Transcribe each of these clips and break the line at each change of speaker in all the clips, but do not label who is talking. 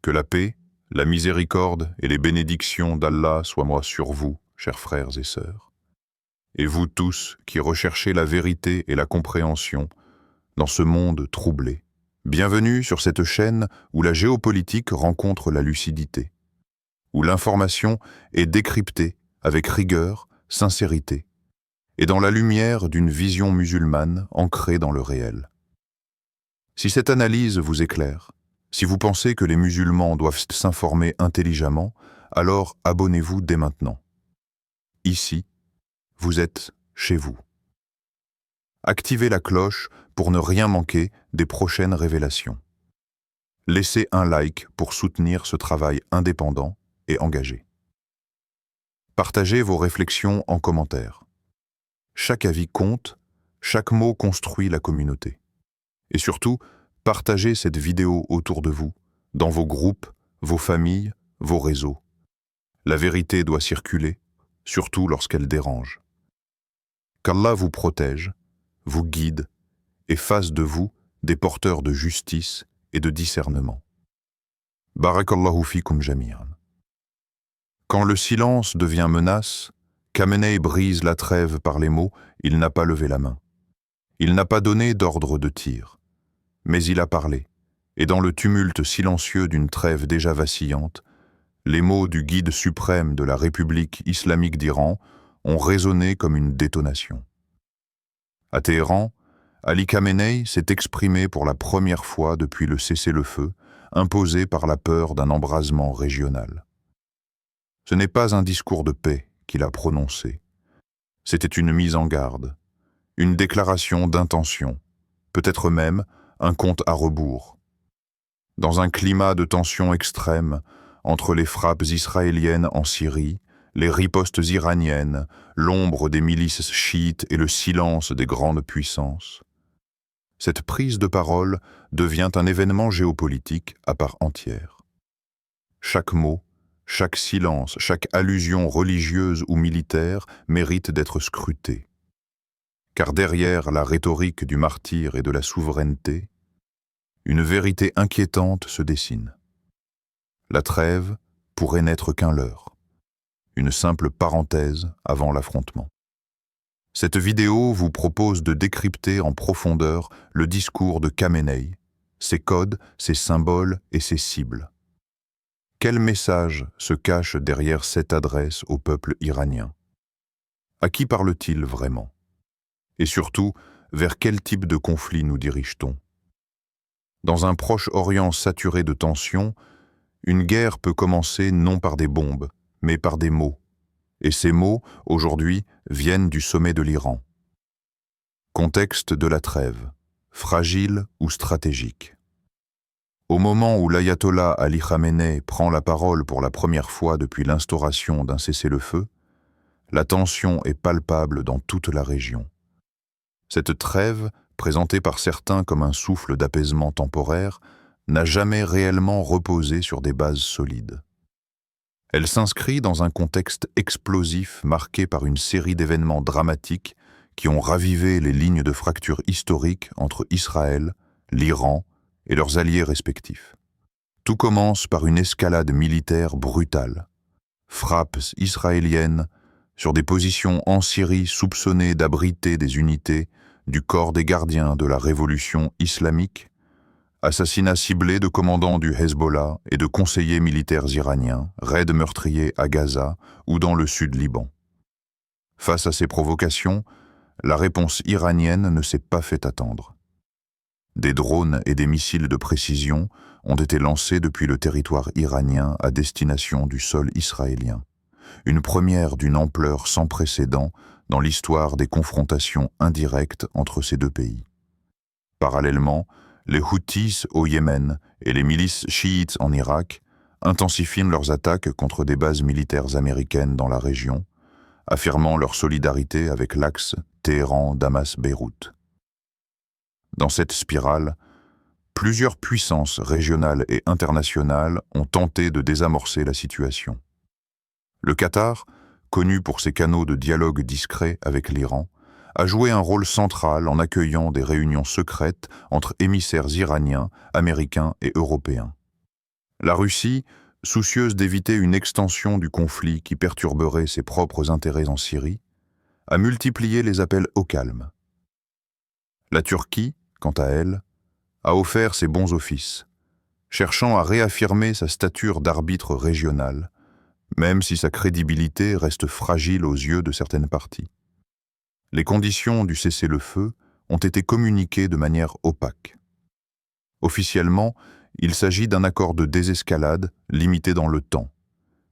Que la paix, la miséricorde et les bénédictions d'Allah soient moi sur vous, chers frères et sœurs. Et vous tous qui recherchez la vérité et la compréhension dans ce monde troublé. Bienvenue sur cette chaîne où la géopolitique rencontre la lucidité, où l'information est décryptée avec rigueur, sincérité, et dans la lumière d'une vision musulmane ancrée dans le réel. Si cette analyse vous éclaire, si vous pensez que les musulmans doivent s'informer intelligemment, alors abonnez-vous dès maintenant. Ici, vous êtes chez vous. Activez la cloche pour ne rien manquer des prochaines révélations. Laissez un like pour soutenir ce travail indépendant et engagé. Partagez vos réflexions en commentaire. Chaque avis compte, chaque mot construit la communauté. Et surtout, partagez cette vidéo autour de vous, dans vos groupes, vos familles, vos réseaux. La vérité doit circuler, surtout lorsqu'elle dérange. Qu'Allah vous protège, vous guide et fasse de vous des porteurs de justice et de discernement. Barakallahu fikum jami'an. Quand le silence devient menace, Khamenei brise la trêve par les mots, il n'a pas levé la main. Il n'a pas donné d'ordre de tir. Mais il a parlé, et dans le tumulte silencieux d'une trêve déjà vacillante, les mots du guide suprême de la République islamique d'Iran ont résonné comme une détonation. À Téhéran, Ali Khamenei s'est exprimé pour la première fois depuis le cessez-le-feu, imposé par la peur d'un embrasement régional. Ce n'est pas un discours de paix qu'il a prononcé. C'était une mise en garde, une déclaration d'intention, peut-être même un compte à rebours. Dans un climat de tension extrême, entre les frappes israéliennes en Syrie, les ripostes iraniennes, l'ombre des milices chiites et le silence des grandes puissances, cette prise de parole devient un événement géopolitique à part entière. Chaque mot, chaque silence, chaque allusion religieuse ou militaire mérite d'être scruté. Car derrière la rhétorique du martyr et de la souveraineté, une vérité inquiétante se dessine. La trêve pourrait n'être qu'un leurre, une simple parenthèse avant l'affrontement. Cette vidéo vous propose de décrypter en profondeur le discours de Khamenei, ses codes, ses symboles et ses cibles. Quel message se cache derrière cette adresse au peuple iranien? À qui parle-t-il vraiment? Et surtout, vers quel type de conflit nous dirige-t-on? Dans un Proche-Orient saturé de tensions, une guerre peut commencer non par des bombes, mais par des mots. Et ces mots, aujourd'hui, viennent du sommet de l'Iran. Contexte de la trêve, fragile ou stratégique. Au moment où l'ayatollah Ali Khamenei prend la parole pour la première fois depuis l'instauration d'un cessez-le-feu, la tension est palpable dans toute la région. Cette trêve, présentée par certains comme un souffle d'apaisement temporaire, n'a jamais réellement reposé sur des bases solides. Elle s'inscrit dans un contexte explosif marqué par une série d'événements dramatiques qui ont ravivé les lignes de fracture historiques entre Israël, l'Iran et leurs alliés respectifs. Tout commence par une escalade militaire brutale. Frappes israéliennes sur des positions en Syrie soupçonnées d'abriter des unités du corps des gardiens de la révolution islamique, assassinats ciblés de commandants du Hezbollah et de conseillers militaires iraniens, raids meurtriers à Gaza ou dans le sud Liban. Face à ces provocations, la réponse iranienne ne s'est pas fait attendre. Des drones et des missiles de précision ont été lancés depuis le territoire iranien à destination du sol israélien. Une première d'une ampleur sans précédent dans l'histoire des confrontations indirectes entre ces deux pays. Parallèlement, les Houthis au Yémen et les milices chiites en Irak intensifient leurs attaques contre des bases militaires américaines dans la région, affirmant leur solidarité avec l'axe Téhéran-Damas-Beyrouth. Dans cette spirale, plusieurs puissances régionales et internationales ont tenté de désamorcer la situation. Le Qatar, connu pour ses canaux de dialogue discrets avec l'Iran, a joué un rôle central en accueillant des réunions secrètes entre émissaires iraniens, américains et européens. La Russie, soucieuse d'éviter une extension du conflit qui perturberait ses propres intérêts en Syrie, a multiplié les appels au calme. La Turquie, quant à elle, a offert ses bons offices, cherchant à réaffirmer sa stature d'arbitre régional, même si sa crédibilité reste fragile aux yeux de certaines parties. Les conditions du cessez-le-feu ont été communiquées de manière opaque. Officiellement, il s'agit d'un accord de désescalade limité dans le temps,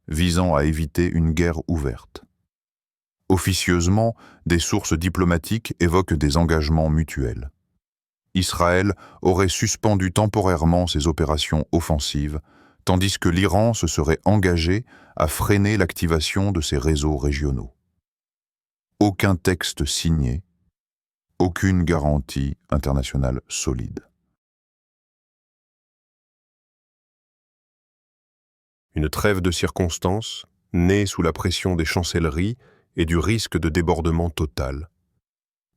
visant à éviter une guerre ouverte. Officieusement, des sources diplomatiques évoquent des engagements mutuels. Israël aurait suspendu temporairement ses opérations offensives, tandis que l'Iran se serait engagé à freiner l'activation de ses réseaux régionaux. Aucun texte signé, aucune garantie internationale solide. Une trêve de circonstances, née sous la pression des chancelleries et du risque de débordement total.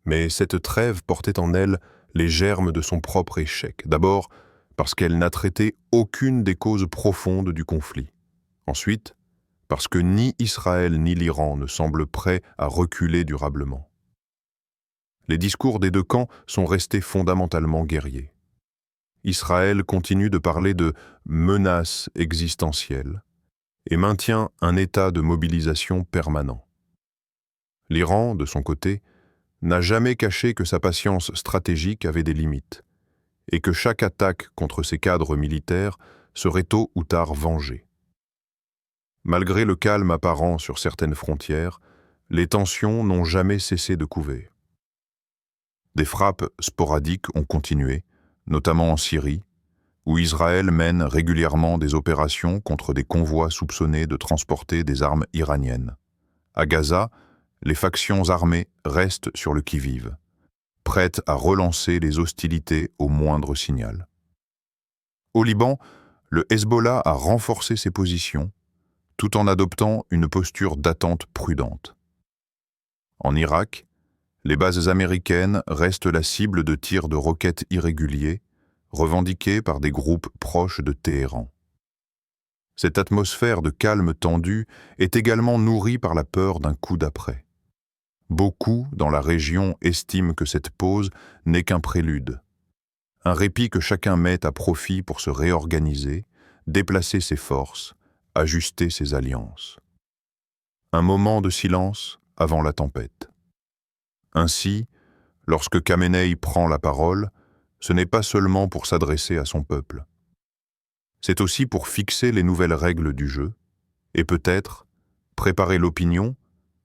Mais cette trêve portait en elle les germes de son propre échec. D'abord, parce qu'elle n'a traité aucune des causes profondes du conflit. Ensuite, parce que ni Israël ni l'Iran ne semblent prêts à reculer durablement. Les discours des deux camps sont restés fondamentalement guerriers. Israël continue de parler de menaces existentielles et maintient un état de mobilisation permanent. L'Iran, de son côté, n'a jamais caché que sa patience stratégique avait des limites et que chaque attaque contre ses cadres militaires serait tôt ou tard vengée. Malgré le calme apparent sur certaines frontières, les tensions n'ont jamais cessé de couver. Des frappes sporadiques ont continué, notamment en Syrie, où Israël mène régulièrement des opérations contre des convois soupçonnés de transporter des armes iraniennes. À Gaza, les factions armées restent sur le qui-vive, prêtes à relancer les hostilités au moindre signal. Au Liban, le Hezbollah a renforcé ses positions, tout en adoptant une posture d'attente prudente. En Irak, les bases américaines restent la cible de tirs de roquettes irréguliers, revendiqués par des groupes proches de Téhéran. Cette atmosphère de calme tendu est également nourrie par la peur d'un coup d'après. Beaucoup dans la région estiment que cette pause n'est qu'un prélude, un répit que chacun met à profit pour se réorganiser, déplacer ses forces, ajuster ses alliances. Un moment de silence avant la tempête. Ainsi, lorsque Khamenei prend la parole, ce n'est pas seulement pour s'adresser à son peuple. C'est aussi pour fixer les nouvelles règles du jeu et peut-être préparer l'opinion,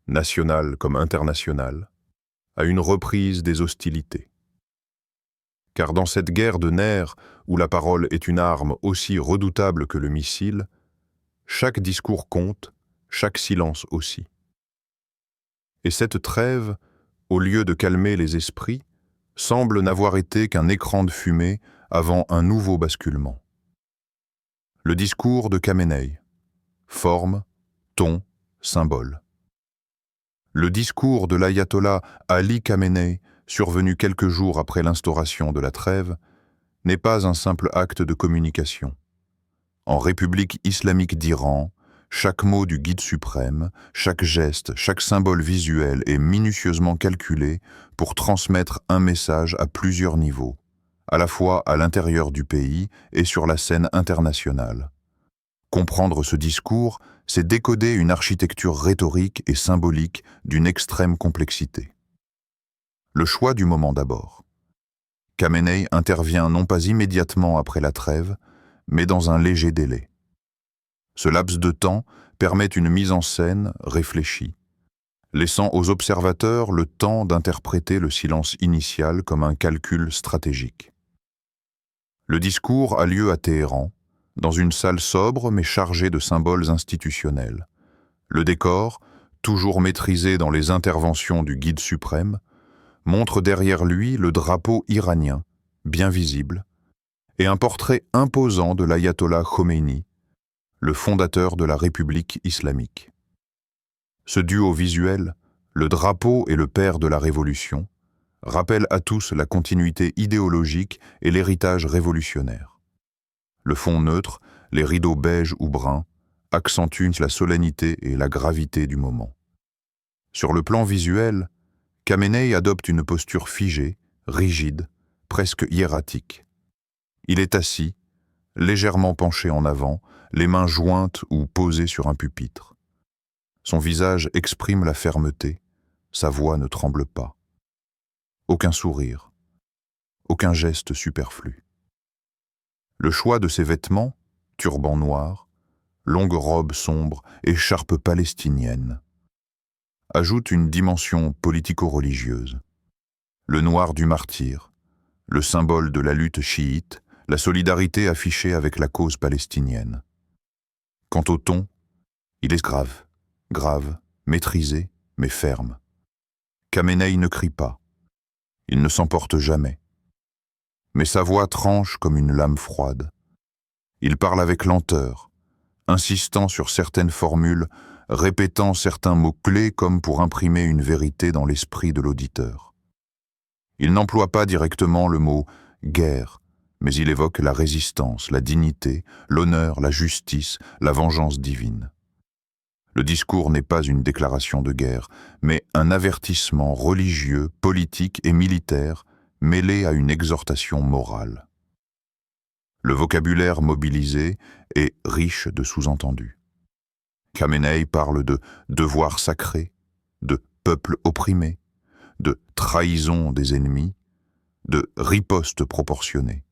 nationale comme internationale, à une reprise des hostilités. Car dans cette guerre de nerfs où la parole est une arme aussi redoutable que le missile, chaque discours compte, chaque silence aussi. Et cette trêve, au lieu de calmer les esprits, semble n'avoir été qu'un écran de fumée avant un nouveau basculement. Le discours de Khamenei. Forme, ton, symbole. Le discours de l'ayatollah Ali Khamenei, survenu quelques jours après l'instauration de la trêve, n'est pas un simple acte de communication. En République islamique d'Iran, chaque mot du guide suprême, chaque geste, chaque symbole visuel est minutieusement calculé pour transmettre un message à plusieurs niveaux, à la fois à l'intérieur du pays et sur la scène internationale. Comprendre ce discours, c'est décoder une architecture rhétorique et symbolique d'une extrême complexité. Le choix du moment d'abord. Khamenei intervient non pas immédiatement après la trêve, mais dans un léger délai. Ce laps de temps permet une mise en scène réfléchie, laissant aux observateurs le temps d'interpréter le silence initial comme un calcul stratégique. Le discours a lieu à Téhéran, dans une salle sobre mais chargée de symboles institutionnels. Le décor, toujours maîtrisé dans les interventions du guide suprême, montre derrière lui le drapeau iranien, bien visible, et un portrait imposant de l'ayatollah Khomeini, le fondateur de la République islamique. Ce duo visuel, le drapeau et le père de la Révolution, rappelle à tous la continuité idéologique et l'héritage révolutionnaire. Le fond neutre les rideaux beige ou bruns, accentuent la solennité et la gravité du moment. Sur le plan visuel, Khamenei adopte une posture figée, rigide, presque hiératique. Il est assis, légèrement penché en avant, les mains jointes ou posées sur un pupitre. Son visage exprime la fermeté, sa voix ne tremble pas. Aucun sourire, aucun geste superflu. Le choix de ses vêtements, turban noir, longue robe sombre, écharpe palestinienne, ajoute une dimension politico-religieuse. Le noir du martyr, le symbole de la lutte chiite, la solidarité affichée avec la cause palestinienne. Quant au ton, il est grave, maîtrisé, mais ferme. Khamenei ne crie pas, il ne s'emporte jamais. Mais sa voix tranche comme une lame froide. Il parle avec lenteur, insistant sur certaines formules, répétant certains mots-clés comme pour imprimer une vérité dans l'esprit de l'auditeur. Il n'emploie pas directement le mot « guerre », mais il évoque la résistance, la dignité, l'honneur, la justice, la vengeance divine. Le discours n'est pas une déclaration de guerre, mais un avertissement religieux, politique et militaire mêlé à une exhortation morale. Le vocabulaire mobilisé est riche de sous-entendus. Khamenei parle de devoir sacré, de peuple opprimé, de trahison des ennemis, de riposte proportionnée.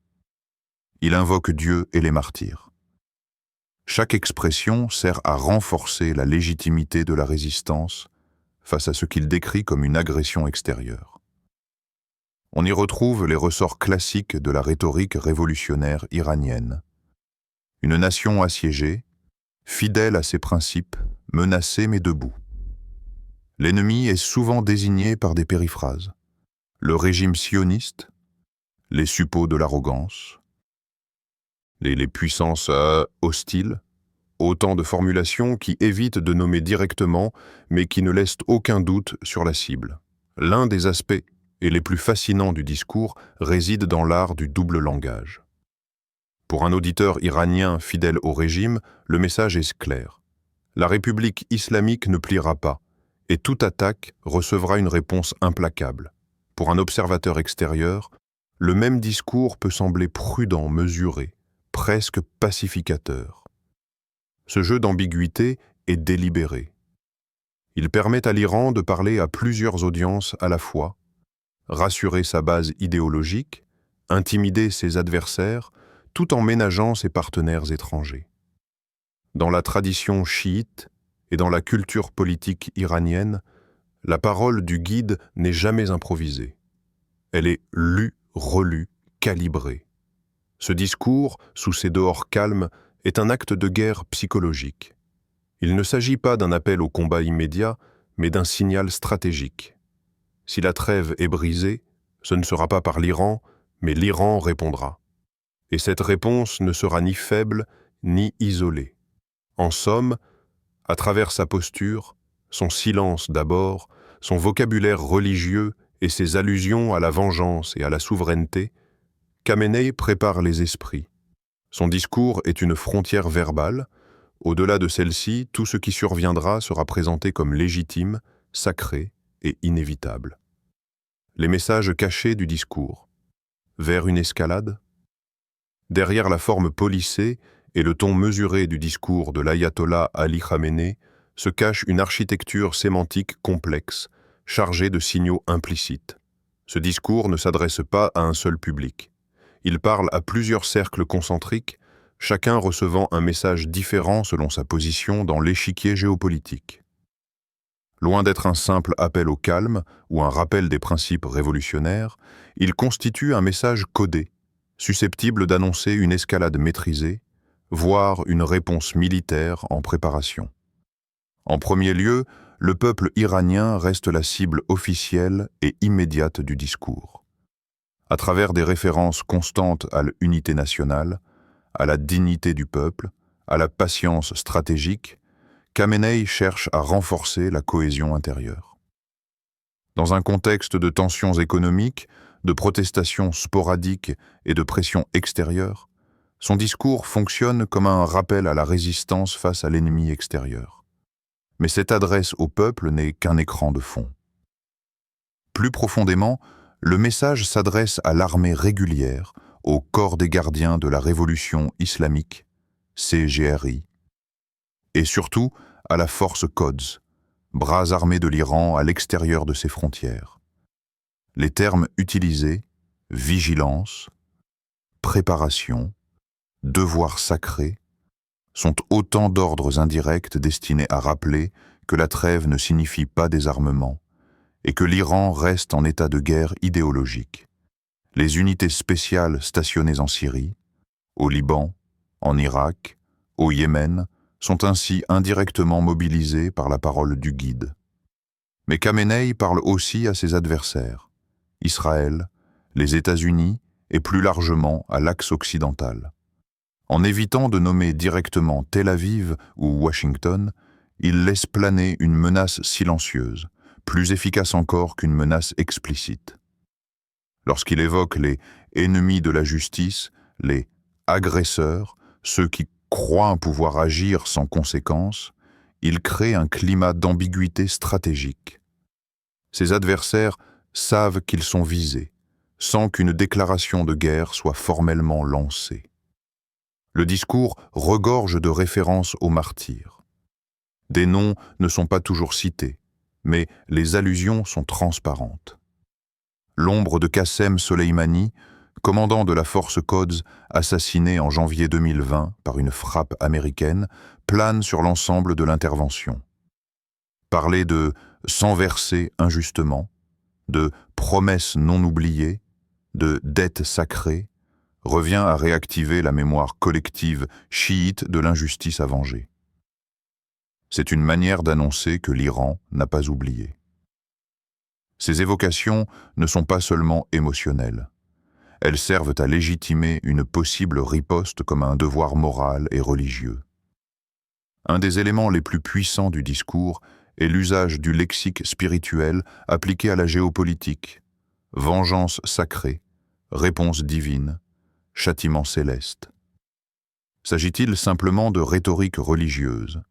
Il invoque Dieu et les martyrs. Chaque expression sert à renforcer la légitimité de la résistance face à ce qu'il décrit comme une agression extérieure. On y retrouve les ressorts classiques de la rhétorique révolutionnaire iranienne. Une nation assiégée, fidèle à ses principes, menacée mais debout. L'ennemi est souvent désigné par des périphrases. Le régime sioniste, les suppôts de l'arrogance, les puissances hostiles, autant de formulations qui évitent de nommer directement, mais qui ne laissent aucun doute sur la cible. L'un des aspects et les plus fascinants du discours réside dans l'art du double langage. Pour un auditeur iranien fidèle au régime, le message est clair. La République islamique ne pliera pas, et toute attaque recevra une réponse implacable. Pour un observateur extérieur, le même discours peut sembler prudent, mesuré, presque pacificateur. Ce jeu d'ambiguïté est délibéré. Il permet à l'Iran de parler à plusieurs audiences à la fois, rassurer sa base idéologique, intimider ses adversaires, tout en ménageant ses partenaires étrangers. Dans la tradition chiite et dans la culture politique iranienne, la parole du guide n'est jamais improvisée. Elle est lue, relue, calibrée. Ce discours, sous ses dehors calmes, est un acte de guerre psychologique. Il ne s'agit pas d'un appel au combat immédiat, mais d'un signal stratégique. Si la trêve est brisée, ce ne sera pas par l'Iran, mais l'Iran répondra. Et cette réponse ne sera ni faible, ni isolée. En somme, à travers sa posture, son silence d'abord, son vocabulaire religieux et ses allusions à la vengeance et à la souveraineté, Khamenei prépare les esprits. Son discours est une frontière verbale. Au-delà de celle-ci, tout ce qui surviendra sera présenté comme légitime, sacré et inévitable. Les messages cachés du discours. Vers une escalade? Derrière la forme polissée et le ton mesuré du discours de l'ayatollah Ali Khamenei se cache une architecture sémantique complexe, chargée de signaux implicites. Ce discours ne s'adresse pas à un seul public. Il parle à plusieurs cercles concentriques, chacun recevant un message différent selon sa position dans l'échiquier géopolitique. Loin d'être un simple appel au calme ou un rappel des principes révolutionnaires, il constitue un message codé, susceptible d'annoncer une escalade maîtrisée, voire une réponse militaire en préparation. En premier lieu, le peuple iranien reste la cible officielle et immédiate du discours. À travers des références constantes à l'unité nationale, à la dignité du peuple, à la patience stratégique, Khamenei cherche à renforcer la cohésion intérieure. Dans un contexte de tensions économiques, de protestations sporadiques et de pressions extérieures, Son discours fonctionne comme un rappel à la résistance face à l'ennemi extérieur. Mais cette adresse au peuple n'est qu'un écran de fond. Plus profondément, le message s'adresse à l'armée régulière, au corps des gardiens de la révolution islamique, CGRI, et surtout à la force Quds, bras armés de l'Iran à l'extérieur de ses frontières. Les termes utilisés, vigilance, préparation, devoir sacré, sont autant d'ordres indirects destinés à rappeler que la trêve ne signifie pas désarmement et que l'Iran reste en état de guerre idéologique. Les unités spéciales stationnées en Syrie, au Liban, en Irak, au Yémen, sont ainsi indirectement mobilisées par la parole du guide. Mais Khamenei parle aussi à ses adversaires, Israël, les États-Unis et plus largement à l'axe occidental. En évitant de nommer directement Tel Aviv ou Washington, il laisse planer une menace silencieuse, plus efficace encore qu'une menace explicite. Lorsqu'il évoque les ennemis de la justice, les agresseurs, ceux qui croient pouvoir agir sans conséquence, il crée un climat d'ambiguïté stratégique. Ses adversaires savent qu'ils sont visés, sans qu'une déclaration de guerre soit formellement lancée. Le discours regorge de références aux martyrs. Des noms ne sont pas toujours cités, mais les allusions sont transparentes. L'ombre de Qassem Soleimani, commandant de la force Quds, assassiné en janvier 2020 par une frappe américaine, plane sur l'ensemble de l'intervention. Parler de « sang versé injustement », de « promesses non oubliées », de « dettes sacrées », revient à réactiver la mémoire collective chiite de l'injustice à venger. C'est une manière d'annoncer que l'Iran n'a pas oublié. Ces évocations ne sont pas seulement émotionnelles. Elles servent à légitimer une possible riposte comme un devoir moral et religieux. Un des éléments les plus puissants du discours est l'usage du lexique spirituel appliqué à la géopolitique. Vengeance sacrée, réponse divine, châtiment céleste. S'agit-il simplement de rhétorique religieuse,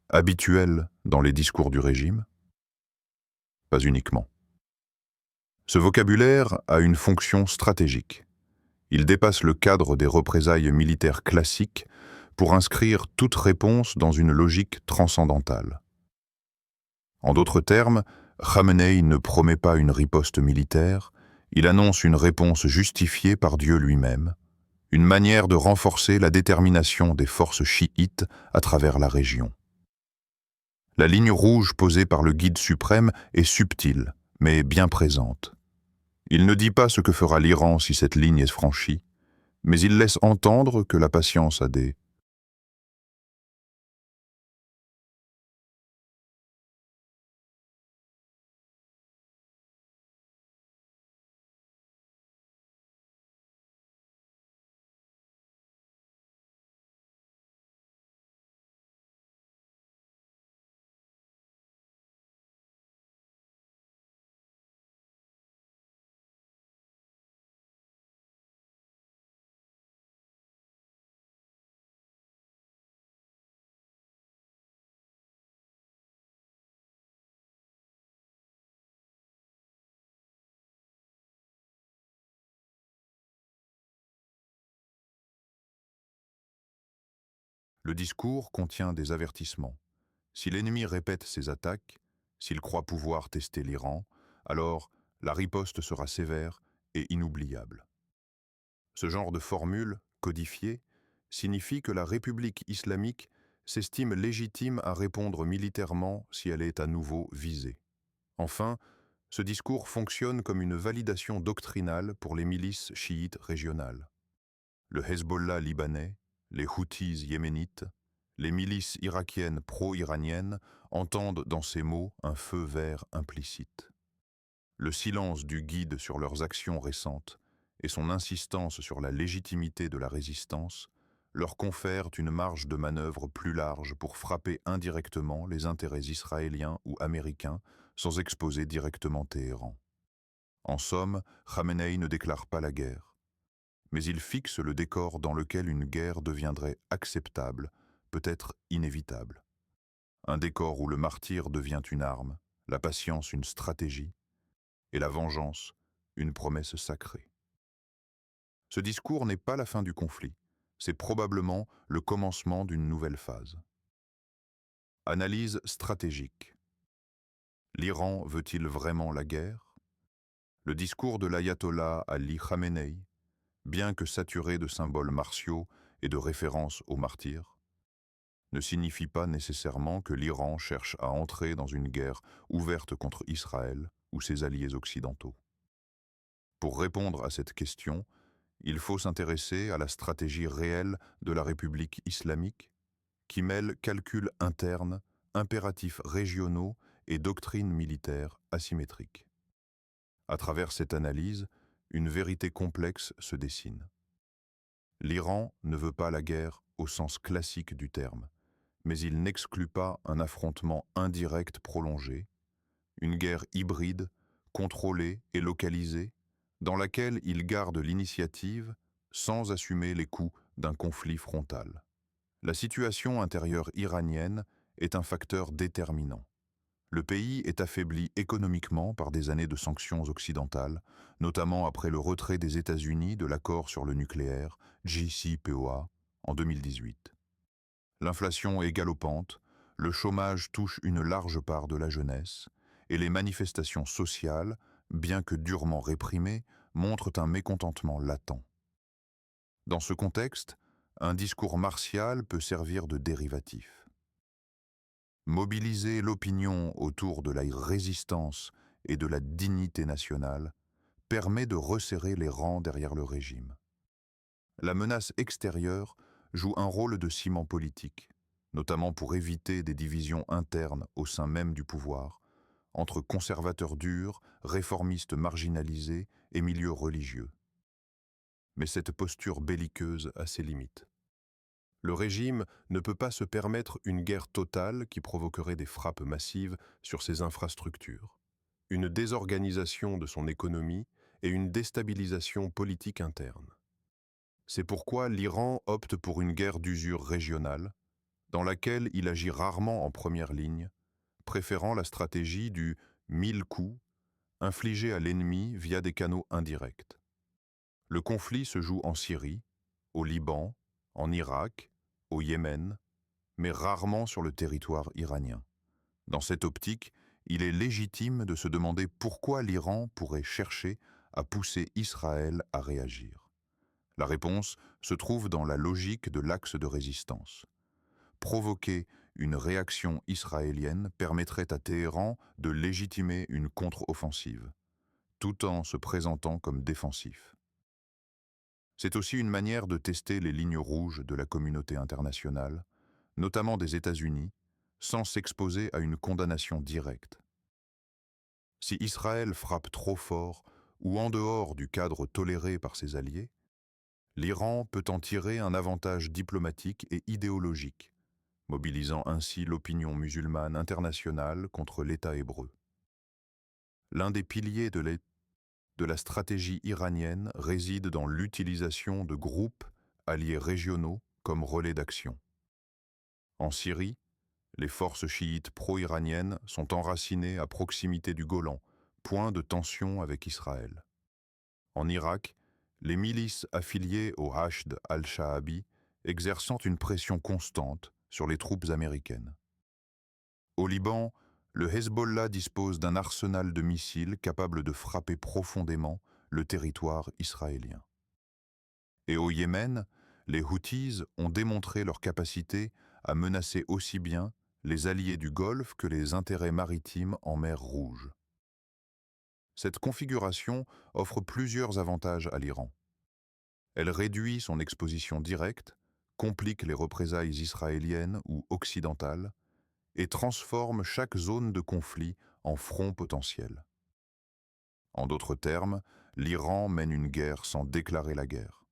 habituelle dans les discours du régime? Pas uniquement. Ce vocabulaire a une fonction stratégique. Il dépasse le cadre des représailles militaires classiques pour inscrire toute réponse dans une logique transcendantale. En d'autres termes, Khamenei ne promet pas une riposte militaire, il annonce une réponse justifiée par Dieu lui-même, une manière de renforcer la détermination des forces chiites à travers la région. La ligne rouge posée par le guide suprême est subtile, mais bien présente. Il ne dit pas ce que fera l'Iran si cette ligne est franchie, mais il laisse entendre que la patience a des... Le discours contient des avertissements. Si l'ennemi répète ses attaques, s'il croit pouvoir tester l'Iran, alors la riposte sera sévère et inoubliable. Ce genre de formule, codifiée, signifie que la République islamique s'estime légitime à répondre militairement si elle est à nouveau visée. Enfin, ce discours fonctionne comme une validation doctrinale pour les milices chiites régionales. Le Hezbollah libanais, les Houthis yéménites, les milices irakiennes pro-iraniennes entendent dans ces mots un feu vert implicite. Le silence du guide sur leurs actions récentes et son insistance sur la légitimité de la résistance leur confèrent une marge de manœuvre plus large pour frapper indirectement les intérêts israéliens ou américains sans exposer directement Téhéran. En somme, Khamenei ne déclare pas la guerre, mais il fixe le décor dans lequel une guerre deviendrait acceptable, peut-être inévitable. Un décor où le martyre devient une arme, la patience une stratégie, et la vengeance une promesse sacrée. Ce discours n'est pas la fin du conflit, c'est probablement le commencement d'une nouvelle phase. Analyse stratégique. L'Iran veut-il vraiment la guerre? Le discours de l'ayatollah Ali Khamenei, bien que saturé de symboles martiaux et de références aux martyrs, ne signifie pas nécessairement que l'Iran cherche à entrer dans une guerre ouverte contre Israël ou ses alliés occidentaux. Pour répondre à cette question, il faut s'intéresser à la stratégie réelle de la République islamique, qui mêle calculs internes, impératifs régionaux et doctrine militaire asymétrique. À travers cette analyse, une vérité complexe se dessine. L'Iran ne veut pas la guerre au sens classique du terme, mais il n'exclut pas un affrontement indirect prolongé, une guerre hybride, contrôlée et localisée, dans laquelle il garde l'initiative sans assumer les coûts d'un conflit frontal. La situation intérieure iranienne est un facteur déterminant. Le pays est affaibli économiquement par des années de sanctions occidentales, notamment après le retrait des États-Unis de l'accord sur le nucléaire, JCPOA, en 2018. L'inflation est galopante, le chômage touche une large part de la jeunesse, et les manifestations sociales, bien que durement réprimées, montrent un mécontentement latent. Dans ce contexte, un discours martial peut servir de dérivatif. Mobiliser l'opinion autour de la résistance et de la dignité nationale permet de resserrer les rangs derrière le régime. La menace extérieure joue un rôle de ciment politique, notamment pour éviter des divisions internes au sein même du pouvoir, entre conservateurs durs, réformistes marginalisés et milieux religieux. Mais cette posture belliqueuse a ses limites. Le régime ne peut pas se permettre une guerre totale qui provoquerait des frappes massives sur ses infrastructures, une désorganisation de son économie et une déstabilisation politique interne. C'est pourquoi l'Iran opte pour une guerre d'usure régionale, dans laquelle il agit rarement en première ligne, préférant la stratégie du « 1000 coups » infligé à l'ennemi via des canaux indirects. Le conflit se joue en Syrie, au Liban, en Irak, au Yémen, mais rarement sur le territoire iranien. Dans cette optique, il est légitime de se demander pourquoi l'Iran pourrait chercher à pousser Israël à réagir. La réponse se trouve dans la logique de l'axe de résistance. Provoquer une réaction israélienne permettrait à Téhéran de légitimer une contre-offensive, tout en se présentant comme défensif. C'est aussi une manière de tester les lignes rouges de la communauté internationale, notamment des États-Unis, sans s'exposer à une condamnation directe. Si Israël frappe trop fort ou en dehors du cadre toléré par ses alliés, l'Iran peut en tirer un avantage diplomatique et idéologique, mobilisant ainsi l'opinion musulmane internationale contre l'État hébreu. L'un des piliers de la stratégie iranienne réside dans l'utilisation de groupes alliés régionaux comme relais d'action. En Syrie, les forces chiites pro-iraniennes sont enracinées à proximité du Golan, point de tension avec Israël. En Irak, les milices affiliées au Hashd al-Sha'abi exerçant une pression constante sur les troupes américaines. Au Liban, le Hezbollah dispose d'un arsenal de missiles capable de frapper profondément le territoire israélien. Et au Yémen, les Houthis ont démontré leur capacité à menacer aussi bien les alliés du Golfe que les intérêts maritimes en mer Rouge. Cette configuration offre plusieurs avantages à l'Iran. Elle réduit son exposition directe, complique les représailles israéliennes ou occidentales, et transforme chaque zone de conflit en front potentiel. En d'autres termes, l'Iran mène une guerre sans déclarer la guerre,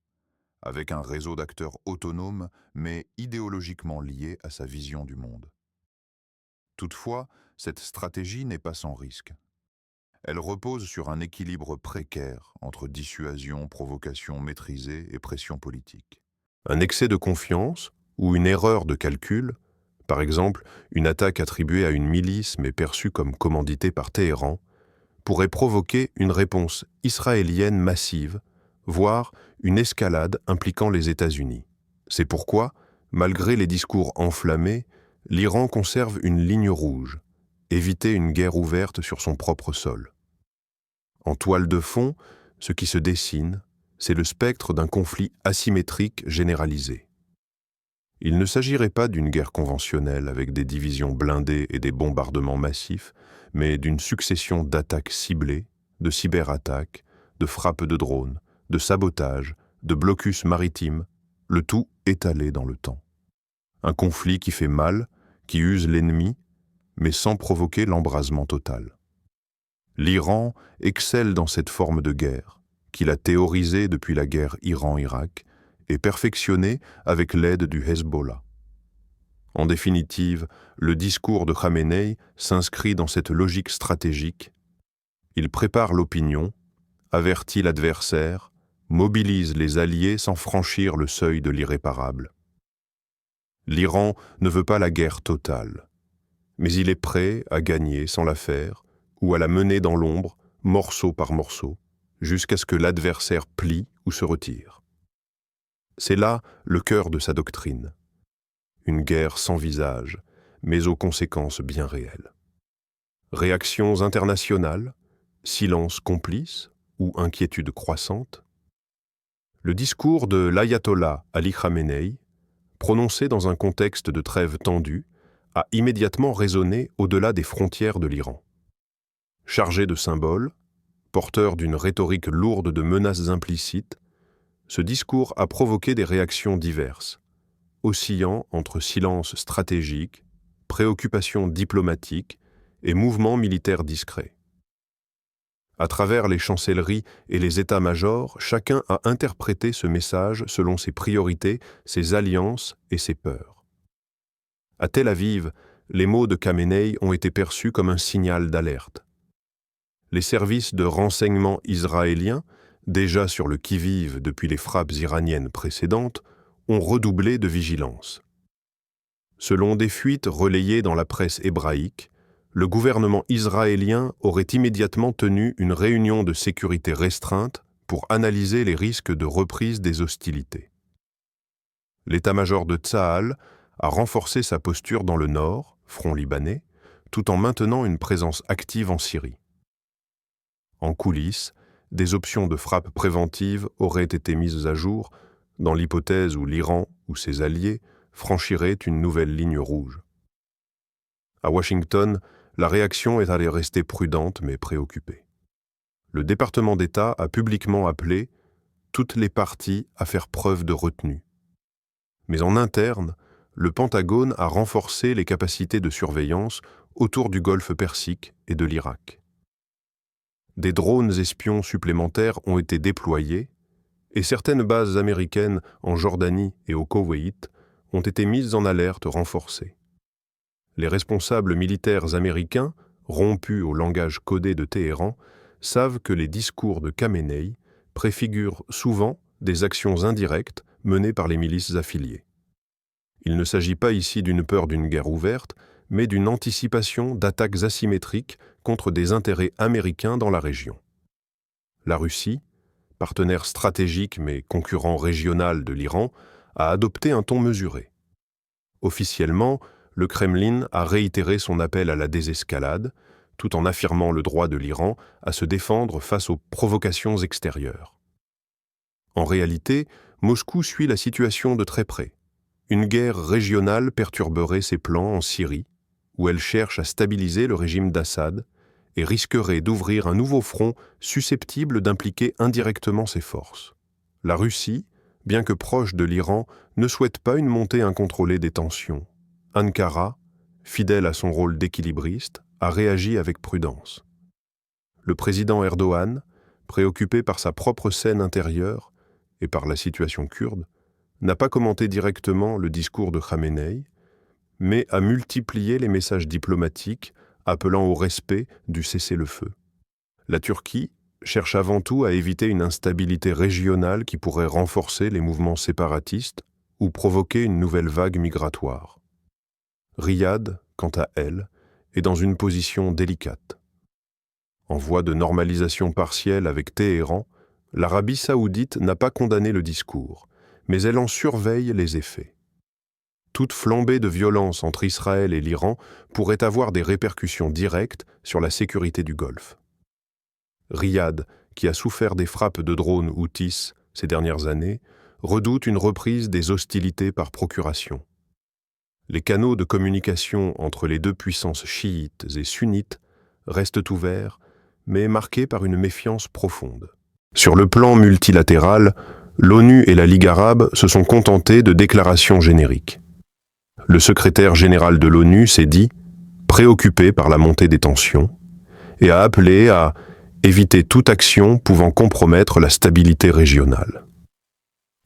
avec un réseau d'acteurs autonomes mais idéologiquement liés à sa vision du monde. Toutefois, cette stratégie n'est pas sans risque. Elle repose sur un équilibre précaire entre dissuasion, provocation maîtrisée et pression politique. Un excès de confiance ou une erreur de calcul, par exemple une attaque attribuée à une milice mais perçue comme commanditée par Téhéran, pourrait provoquer une réponse israélienne massive, voire une escalade impliquant les États-Unis. C'est pourquoi, malgré les discours enflammés, l'Iran conserve une ligne rouge, éviter une guerre ouverte sur son propre sol. En toile de fond, ce qui se dessine, c'est le spectre d'un conflit asymétrique généralisé. Il ne s'agirait pas d'une guerre conventionnelle avec des divisions blindées et des bombardements massifs, mais d'une succession d'attaques ciblées, de cyberattaques, de frappes de drones, de sabotages, de blocus maritimes, le tout étalé dans le temps. Un conflit qui fait mal, qui use l'ennemi, mais sans provoquer l'embrasement total. L'Iran excelle dans cette forme de guerre, qu'il a théorisée depuis la guerre Iran-Irak et perfectionnée avec l'aide du Hezbollah. En définitive, le discours de Khamenei s'inscrit dans cette logique stratégique. Il prépare l'opinion, avertit l'adversaire, mobilise les alliés sans franchir le seuil de l'irréparable. L'Iran ne veut pas la guerre totale, mais il est prêt à gagner sans la faire ou à la mener dans l'ombre, morceau par morceau, jusqu'à ce que l'adversaire plie ou se retire. C'est là le cœur de sa doctrine. Une guerre sans visage, mais aux conséquences bien réelles. Réactions internationales, silence complice ou inquiétude croissante. Le discours de l'ayatollah Ali Khamenei, prononcé dans un contexte de trêve tendue, a immédiatement résonné au-delà des frontières de l'Iran. Chargé de symboles, porteur d'une rhétorique lourde de menaces implicites, ce discours a provoqué des réactions diverses, oscillant entre silence stratégique, préoccupations diplomatiques et mouvements militaires discrets. À travers les chancelleries et les états-majors, chacun a interprété ce message selon ses priorités, ses alliances et ses peurs. À Tel Aviv, les mots de Khamenei ont été perçus comme un signal d'alerte. Les services de renseignement israéliens, déjà sur le qui-vive depuis les frappes iraniennes précédentes, ont redoublé de vigilance. Selon des fuites relayées dans la presse hébraïque, le gouvernement israélien aurait immédiatement tenu une réunion de sécurité restreinte pour analyser les risques de reprise des hostilités. L'état-major de Tsahal a renforcé sa posture dans le nord, front libanais, tout en maintenant une présence active en Syrie. En coulisses, des options de frappe préventive auraient été mises à jour dans l'hypothèse où l'Iran ou ses alliés franchiraient une nouvelle ligne rouge. À Washington, la réaction est allée rester prudente mais préoccupée. Le département d'État a publiquement appelé toutes les parties à faire preuve de retenue. Mais en interne, le Pentagone a renforcé les capacités de surveillance autour du golfe Persique et de l'Irak. Des drones espions supplémentaires ont été déployés et certaines bases américaines en Jordanie et au Koweït ont été mises en alerte renforcée. Les responsables militaires américains, rompus au langage codé de Téhéran, savent que les discours de Khamenei préfigurent souvent des actions indirectes menées par les milices affiliées. Il ne s'agit pas ici d'une peur d'une guerre ouverte, mais d'une anticipation d'attaques asymétriques contre des intérêts américains dans la région. La Russie, partenaire stratégique mais concurrent régional de l'Iran, a adopté un ton mesuré. Officiellement, le Kremlin a réitéré son appel à la désescalade, tout en affirmant le droit de l'Iran à se défendre face aux provocations extérieures. En réalité, Moscou suit la situation de très près. Une guerre régionale perturberait ses plans en Syrie, où elle cherche à stabiliser le régime d'Assad et risquerait d'ouvrir un nouveau front susceptible d'impliquer indirectement ses forces. La Russie, bien que proche de l'Iran, ne souhaite pas une montée incontrôlée des tensions. Ankara, fidèle à son rôle d'équilibriste, a réagi avec prudence. Le président Erdogan, préoccupé par sa propre scène intérieure et par la situation kurde, n'a pas commenté directement le discours de Khamenei, mais a multiplié les messages diplomatiques appelant au respect du cessez-le-feu.
La Turquie cherche avant tout à éviter une instabilité régionale qui pourrait renforcer les mouvements séparatistes ou provoquer une nouvelle vague migratoire. Riyad, quant à elle, est dans une position délicate. En voie de normalisation partielle avec Téhéran, l'Arabie saoudite n'a pas condamné le discours, mais elle en surveille les effets. Toute flambée de violence entre Israël et l'Iran pourrait avoir des répercussions directes sur la sécurité du Golfe. Riyad, qui a souffert des frappes de drones Houthis ces dernières années, redoute une reprise des hostilités par procuration. Les canaux de communication entre les deux puissances chiites et sunnites restent ouverts, mais marqués par une méfiance profonde. Sur le plan multilatéral, l'ONU et la Ligue arabe se sont contentés de déclarations génériques. Le secrétaire général de l'ONU s'est dit préoccupé par la montée des tensions et a appelé à éviter toute action pouvant compromettre la stabilité régionale.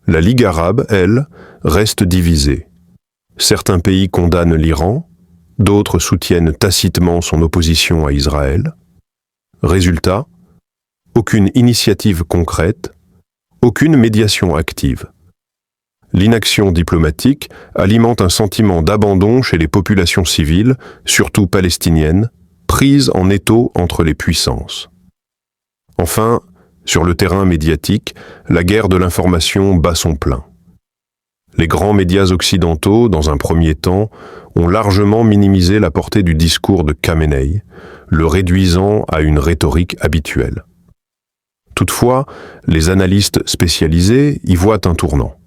La Ligue arabe, elle, reste divisée. Certains pays condamnent l'Iran, d'autres soutiennent tacitement son opposition à Israël. Résultat, aucune initiative concrète, aucune médiation active. L'inaction diplomatique alimente un sentiment d'abandon chez les populations civiles, surtout palestiniennes, prises en étau entre les puissances. Enfin, sur le terrain médiatique, la guerre de l'information bat son plein. Les grands médias occidentaux, dans un premier temps, ont largement minimisé la portée du discours de Khamenei, le réduisant à une rhétorique habituelle. Toutefois, les analystes spécialisés y voient un tournant.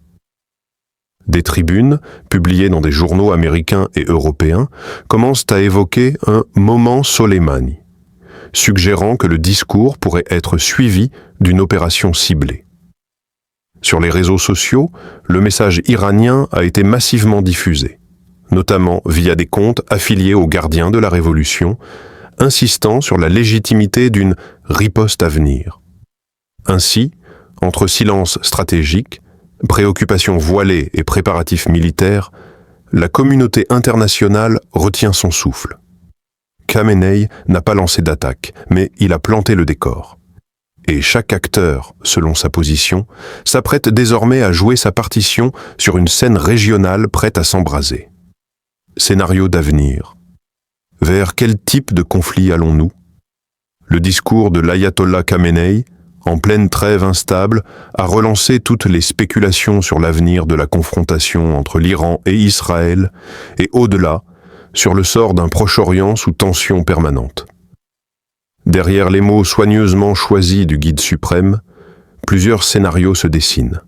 Des tribunes, publiées dans des journaux américains et européens, commencent à évoquer un « moment Soleimani », suggérant que le discours pourrait être suivi d'une opération ciblée. Sur les réseaux sociaux, le message iranien a été massivement diffusé, notamment via des comptes affiliés aux gardiens de la Révolution, insistant sur la légitimité d'une riposte à venir. Ainsi, entre silence stratégique, préoccupations voilées et préparatifs militaires, la communauté internationale retient son souffle. Khamenei n'a pas lancé d'attaque, mais il a planté le décor. Et chaque acteur, selon sa position, s'apprête désormais à jouer sa partition sur une scène régionale prête à s'embraser. Scénario d'avenir. Vers quel type de conflit allons-nous? Le discours de l'ayatollah Khamenei, en pleine trêve instable, a relancé toutes les spéculations sur l'avenir de la confrontation entre l'Iran et Israël, et au-delà, sur le sort d'un Proche-Orient sous tension permanente. Derrière les mots soigneusement choisis du guide suprême, plusieurs scénarios se dessinent.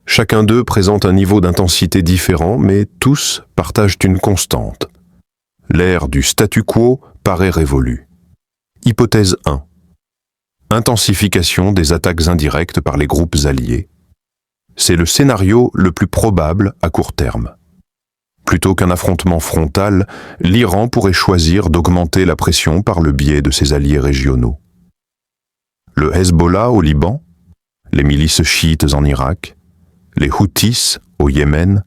Chacun d'eux présente un niveau d'intensité différent, mais tous partagent une constante. L'ère du statu quo paraît révolue. Hypothèse 1. Intensification des attaques indirectes par les groupes alliés. C'est le scénario le plus probable à court terme. Plutôt qu'un affrontement frontal, l'Iran pourrait choisir d'augmenter la pression par le biais de ses alliés régionaux. Le Hezbollah au Liban, les milices chiites en Irak, les Houthis au Yémen,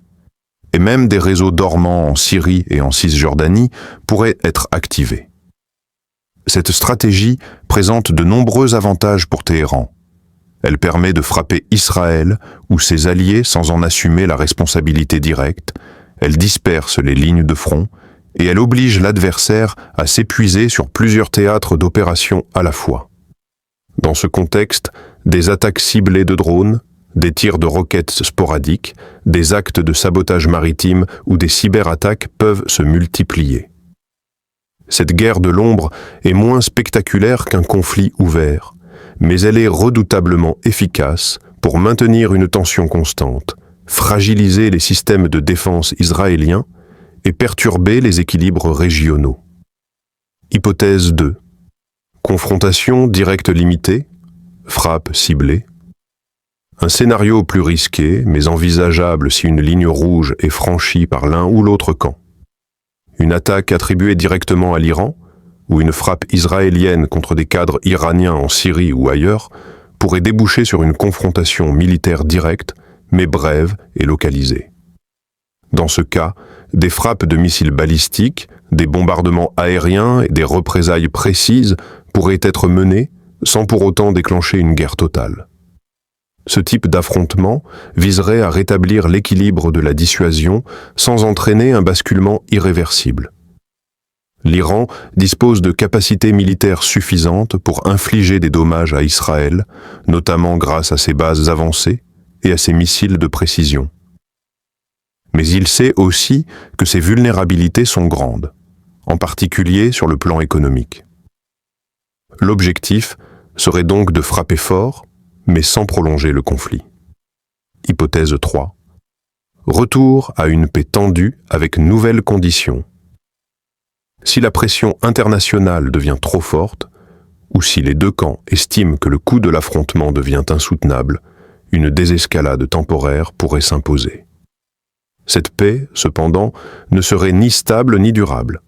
et même des réseaux dormants en Syrie et en Cisjordanie pourraient être activés. Cette stratégie présente de nombreux avantages pour Téhéran. Elle permet de frapper Israël ou ses alliés sans en assumer la responsabilité directe, elle disperse les lignes de front et elle oblige l'adversaire à s'épuiser sur plusieurs théâtres d'opération à la fois. Dans ce contexte, des attaques ciblées de drones, des tirs de roquettes sporadiques, des actes de sabotage maritime ou des cyberattaques peuvent se multiplier. Cette guerre de l'ombre est moins spectaculaire qu'un conflit ouvert, mais elle est redoutablement efficace pour maintenir une tension constante, fragiliser les systèmes de défense israéliens et perturber les équilibres régionaux. Hypothèse 2. Confrontation directe limitée, frappe ciblée. Un scénario plus risqué, mais envisageable si une ligne rouge est franchie par l'un ou l'autre camp. Une attaque attribuée directement à l'Iran, ou une frappe israélienne contre des cadres iraniens en Syrie ou ailleurs, pourrait déboucher sur une confrontation militaire directe, mais brève et localisée. Dans ce cas, des frappes de missiles balistiques, des bombardements aériens et des représailles précises pourrait être menée sans pour autant déclencher une guerre totale. Ce type d'affrontement viserait à rétablir l'équilibre de la dissuasion sans entraîner un basculement irréversible. L'Iran dispose de capacités militaires suffisantes pour infliger des dommages à Israël, notamment grâce à ses bases avancées et à ses missiles de précision. Mais il sait aussi que ses vulnérabilités sont grandes, en particulier sur le plan économique. L'objectif serait donc de frapper fort, mais sans prolonger le conflit. Hypothèse 3. Retour à une paix tendue avec nouvelles conditions. Si la pression internationale devient trop forte, ou si les deux camps estiment que le coût de l'affrontement devient insoutenable, une désescalade temporaire pourrait s'imposer. Cette paix, cependant, ne serait ni stable ni durable.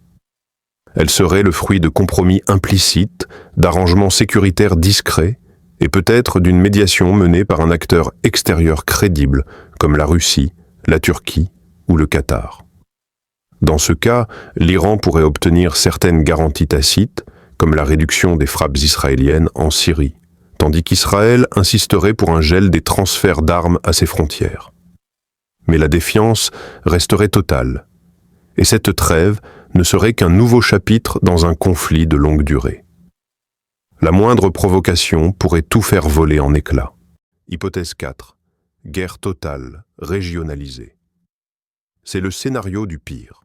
Elle serait le fruit de compromis implicites, d'arrangements sécuritaires discrets, et peut-être d'une médiation menée par un acteur extérieur crédible, comme la Russie, la Turquie ou le Qatar. Dans ce cas, l'Iran pourrait obtenir certaines garanties tacites, comme la réduction des frappes israéliennes en Syrie, tandis qu'Israël insisterait pour un gel des transferts d'armes à ses frontières. Mais la défiance resterait totale, et cette trêve ne serait qu'un nouveau chapitre dans un conflit de longue durée. La moindre provocation pourrait tout faire voler en éclats. Hypothèse 4. Guerre totale, régionalisée. C'est le scénario du pire.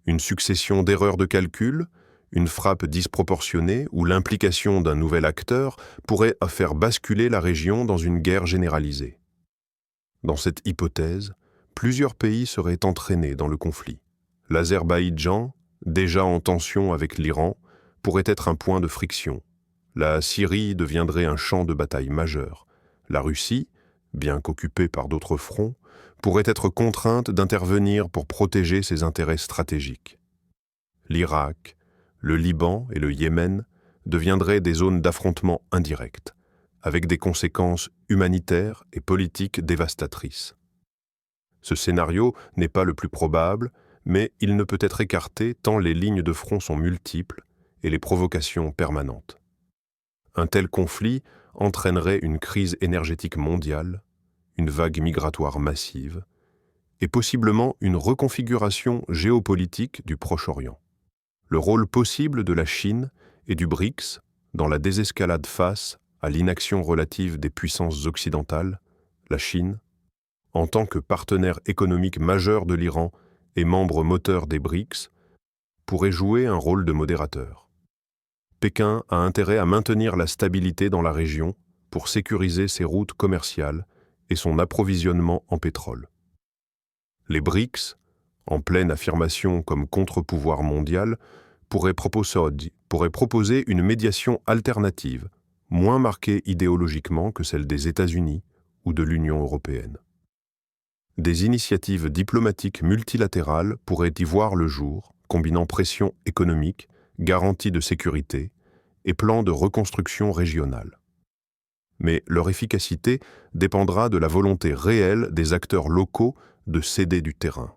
Une succession d'erreurs de calcul, une frappe disproportionnée ou l'implication d'un nouvel acteur pourrait faire basculer la région dans une guerre généralisée. Dans cette hypothèse, plusieurs pays seraient entraînés dans le conflit. L'Azerbaïdjan, déjà en tension avec l'Iran, pourrait être un point de friction. La Syrie deviendrait un champ de bataille majeur. La Russie, bien qu'occupée par d'autres fronts, pourrait être contrainte d'intervenir pour protéger ses intérêts stratégiques. L'Irak, le Liban et le Yémen deviendraient des zones d'affrontement indirectes, avec des conséquences humanitaires et politiques dévastatrices. Ce scénario n'est pas le plus probable, mais il ne peut être écarté tant les lignes de front sont multiples et les provocations permanentes. Un tel conflit entraînerait une crise énergétique mondiale, une vague migratoire massive, et possiblement une reconfiguration géopolitique du Proche-Orient. Le rôle possible de la Chine et du BRICS dans la désescalade face à l'inaction relative des puissances occidentales, la Chine, en tant que partenaire économique majeur de l'Iran et membre moteur des BRICS, pourrait jouer un rôle de modérateur. Pékin a intérêt à maintenir la stabilité dans la région pour sécuriser ses routes commerciales et son approvisionnement en pétrole. Les BRICS, en pleine affirmation comme contre-pouvoir mondial, pourraient proposer une médiation alternative, moins marquée idéologiquement que celle des États-Unis ou de l'Union européenne. Des initiatives diplomatiques multilatérales pourraient y voir le jour, combinant pression économique, garantie de sécurité et plans de reconstruction régionale. Mais leur efficacité dépendra de la volonté réelle des acteurs locaux de céder du terrain.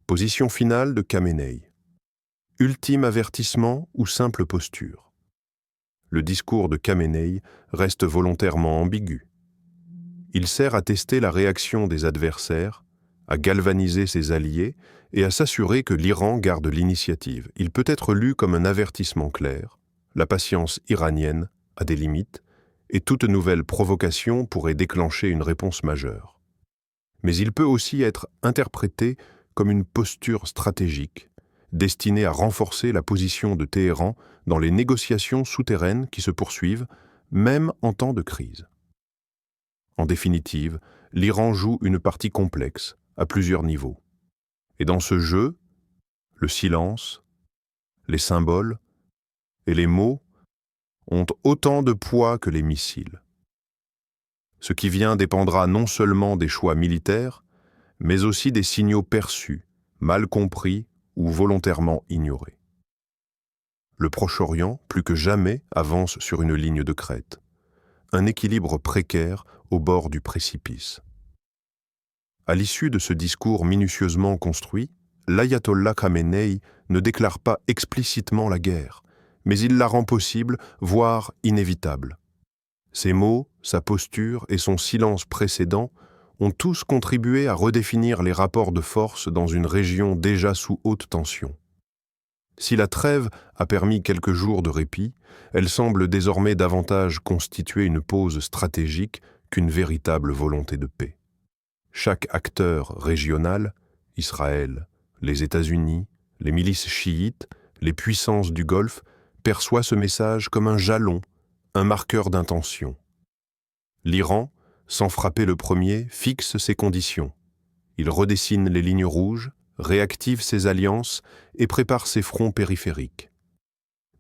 Position finale de Khamenei. Ultime avertissement ou simple posture? Le discours de Khamenei reste volontairement ambigu. Il sert à tester la réaction des adversaires, à galvaniser ses alliés et à s'assurer que l'Iran garde l'initiative. Il peut être lu comme un avertissement clair. La patience iranienne a des limites et toute nouvelle provocation pourrait déclencher une réponse majeure. Mais il peut aussi être interprété comme une posture stratégique, destinée à renforcer la position de Téhéran dans les négociations souterraines qui se poursuivent, même en temps de crise. En définitive, l'Iran joue une partie complexe, à plusieurs niveaux. Et dans ce jeu, le silence, les symboles et les mots ont autant de poids que les missiles. Ce qui vient dépendra non seulement des choix militaires, mais aussi des signaux perçus, mal compris ou volontairement ignorés. Le Proche-Orient, plus que jamais, avance sur une ligne de crête. Un équilibre précaire au bord du précipice. À l'issue de ce discours minutieusement construit, l'ayatollah Khamenei ne déclare pas explicitement la guerre, mais il la rend possible, voire inévitable. Ses mots, sa posture et son silence précédent ont tous contribué à redéfinir les rapports de force dans une région déjà sous haute tension. Si la trêve a permis quelques jours de répit, elle semble désormais davantage constituer une pause stratégique qu'une véritable volonté de paix. Chaque acteur régional, Israël, les États-Unis, les milices chiites, les puissances du Golfe, perçoit ce message comme un jalon, un marqueur d'intention. L'Iran, sans frapper le premier, fixe ses conditions. Il redessine les lignes rouges, réactive ses alliances et prépare ses fronts périphériques.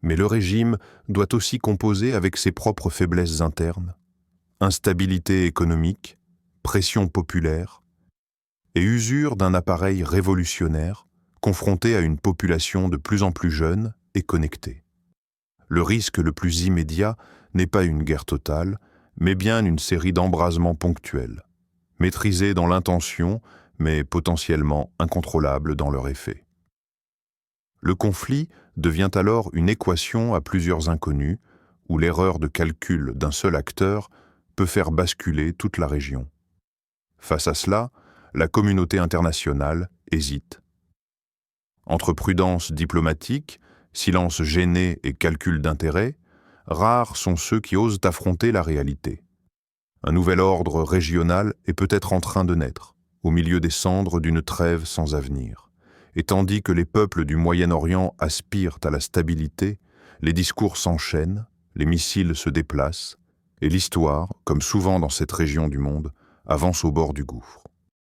Mais le régime doit aussi composer avec ses propres faiblesses internes, instabilité économique, pression populaire et usure d'un appareil révolutionnaire confronté à une population de plus en plus jeune et connectée. Le risque le plus immédiat n'est pas une guerre totale, mais bien une série d'embrasements ponctuels, maîtrisés dans l'intention, mais potentiellement incontrôlables dans leur effet. Le conflit devient alors une équation à plusieurs inconnus, où l'erreur de calcul d'un seul acteur peut faire basculer toute la région. Face à cela, la communauté internationale hésite. Entre prudence diplomatique, silence gêné et calcul d'intérêt, rares sont ceux qui osent affronter la réalité. Un nouvel ordre régional est peut-être en train de naître, au milieu des cendres d'une trêve sans avenir. Et tandis que les peuples du Moyen-Orient aspirent à la stabilité, les discours s'enchaînent, les missiles se déplacent, et l'histoire, comme souvent dans cette région du monde, avance au bord du gouffre.